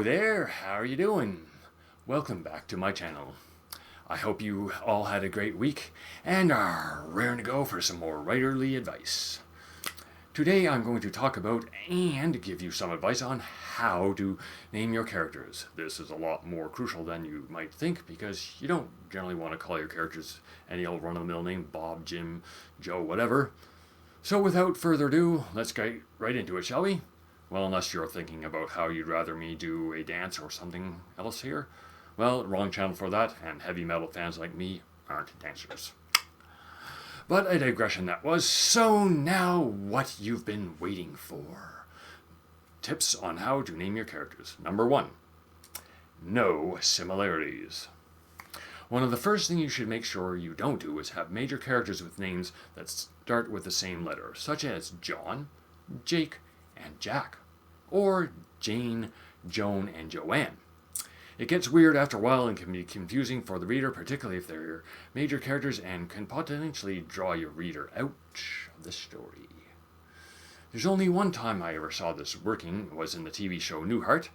there, how are you doing? Welcome back to my channel. I hope you all had a great week and are raring to go for some more writerly advice. Today I'm going to talk about and give you some advice on how to name your characters. This is a lot more crucial than you might think because you don't generally want to call your characters any old run-of-the-mill name, Bob, Jim, Joe, whatever. So without further ado, let's get right into it, shall we? Well, unless you're thinking about how you'd rather me do a dance or something else here. Well, wrong channel for that, and heavy metal fans like me aren't dancers. But a digression that was. So now what you've been waiting for. Tips on how to name your characters. Number 1. No similarities. One of the first things you should make sure you don't do is have major characters with names that start with the same letter, such as John, Jake, and Jack, or Jane, Joan, and Joanne. It gets weird after a while and can be confusing for the reader, particularly if they're major characters, and can potentially draw your reader out of the story. There's only one time I ever saw this working, was in the TV show Newhart.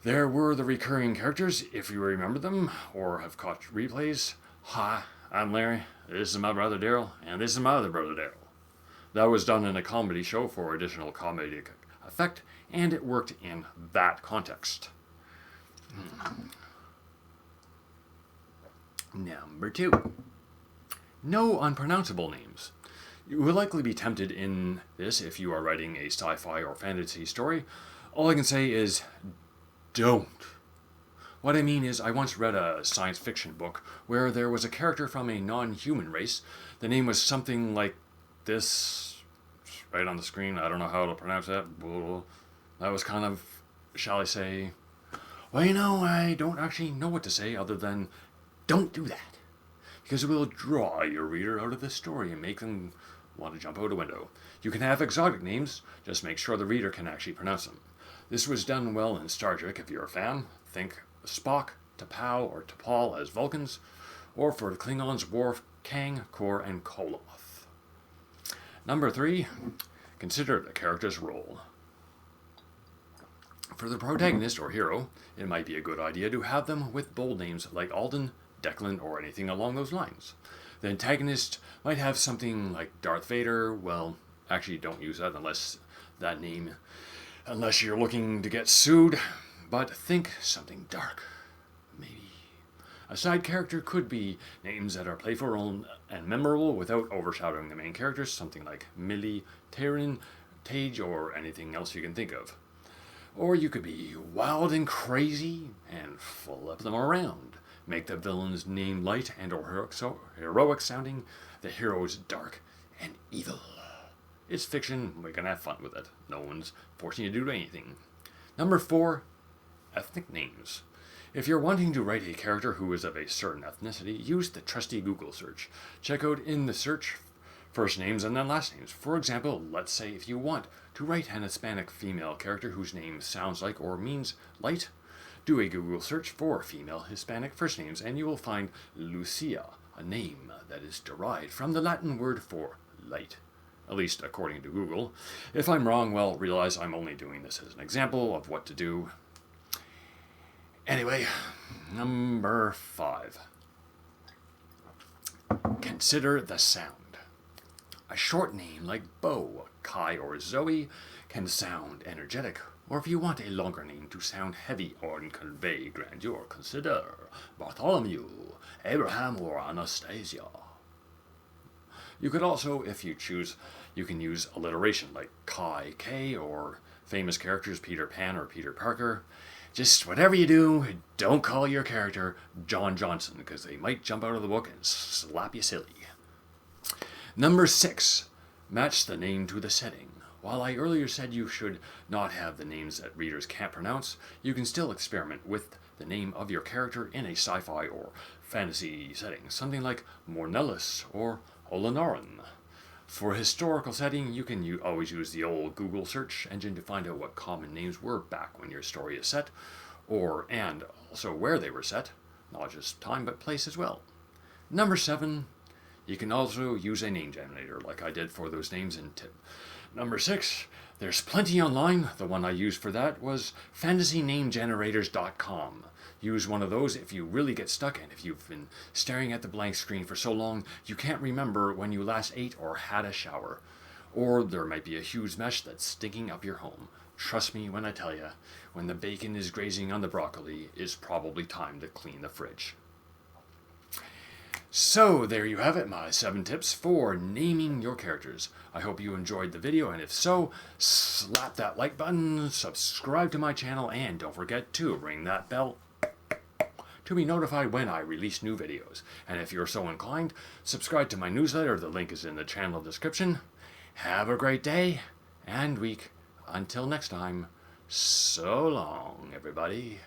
There were the recurring characters, if you remember them, or have caught replays. Hi, I'm Larry, this is my brother Daryl, and this is my other brother Daryl. That was done in a comedy show for additional comedic effect, and it worked in that context. Number 2. No unpronounceable names. You will likely be tempted in this if you are writing a sci-fi or fantasy story. All I can say is, don't. What I mean is, I once read a science fiction book where there was a character from a non-human race. The name was something like this, right on the screen. I don't know how to pronounce that. That was kind of, shall I say, well, I don't actually know what to say other than don't do that. Because it will draw your reader out of the story and make them want to jump out a window. You can have exotic names, just make sure the reader can actually pronounce them. This was done well in Star Trek if you're a fan. Think Spock, T'Pau, or T'Pol as Vulcans, or for the Klingons, Worf, Kang, Kor, and Koloth. Number 3, consider the character's role. For the protagonist or hero, it might be a good idea to have them with bold names like Alden, Declan, or anything along those lines. The antagonist might have something like Darth Vader. Well, actually don't use that unless you're looking to get sued. But think something dark, maybe. A side character could be names that are playful and memorable without overshadowing the main characters, something like Millie, Taryn, Tage, or anything else you can think of. Or you could be wild and crazy and flip them around. Make the villain's name light and or heroic sounding, the hero's dark and evil. It's fiction, we can have fun with it. No one's forcing you to do anything. Number 4, ethnic names. If you're wanting to write a character who is of a certain ethnicity, use the trusty Google search. Check out in the search first names and then last names. For example, let's say if you want to write an Hispanic female character whose name sounds like or means light, do a Google search for female Hispanic first names and you will find Lucia, a name that is derived from the Latin word for light. At least according to Google. If I'm wrong, well, realize I'm only doing this as an example of what to do. Anyway, number 5. Consider the sound. A short name like Bo, Kai, or Zoe can sound energetic, or if you want a longer name to sound heavy or convey grandeur, consider Bartholomew, Abraham, or Anastasia. You could also, if you choose, you can use alliteration like Kai, K, or famous characters Peter Pan or Peter Parker. Just whatever you do, don't call your character John Johnson, because they might jump out of the book and slap you silly. Number 6, match the name to the setting. While I earlier said you should not have the names that readers can't pronounce, you can still experiment with the name of your character in a sci-fi or fantasy setting, something like Mornellus or Olanaran. For a historical setting, you can always use the old Google search engine to find out what common names were back when your story is set, and also where they were set, not just time but place as well. Number 7, you can also use a name generator like I did for those names in tip Number 6, There's plenty online. The one I used for that was fantasynamegenerators.com. Use one of those if you really get stuck and if you've been staring at the blank screen for so long you can't remember when you last ate or had a shower. Or there might be a huge mess that's stinking up your home. Trust me when I tell you, when the bacon is grazing on the broccoli, it's probably time to clean the fridge. So there you have it, my 7 tips for naming your characters. I hope you enjoyed the video, and if so, slap that like button, subscribe to my channel, and don't forget to ring that bell to be notified when I release new videos. And if you're so inclined, subscribe to my newsletter. The link is in the channel description. Have a great day and week. Until next time, so long, everybody.